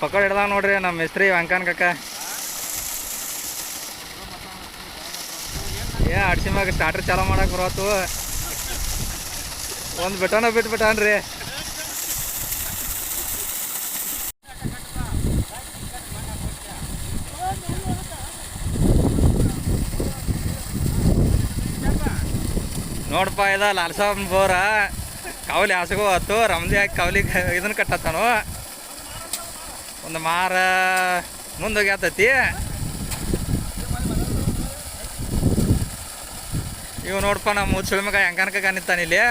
ಪಕಡ್ ಹಿಡ್ದಾವ ನೋಡ್ರಿ ನಮ್ಮ ಮಿಸ್ತ್ರಿ ವೆಂಕನ್ ಕಾಕ. ಅಡ್ಸಿ ಮ್ಯಾಗ ಸ್ಟಾರ್ಟರ್ ಚಾಲೂ ಮಾಡಕ್ಕೆ ಬರತ್ತು. ಒಂದು ಬೆಟನ ಬಿಟ್ಬಿಟ್ಟಾನ್ರಿ. ನೋಡಪ್ಪ ಇದ ಲಾಲ್ಸಾಬ್ ಬೋರ ಕವಲಿ ಹಾಸಗೋ ಹತ್ತು ರಮ್ದಿ ಹಾಕಿ ಕವಲಿಗೆ ಇದನ್ನ ಕಟ್ಟತ್ತಾನು. ಒಂದು ಮಾರ ಮುಂದೋಗಿ ಆತತಿ. ಇವು ನೋಡಪ್ಪ ನಮ್ಮ ಮುಚ್ಚುಳ ಮಗ ಹೆಂಗನಕ ನಿಂತಾನಿಲ್ಲಿ.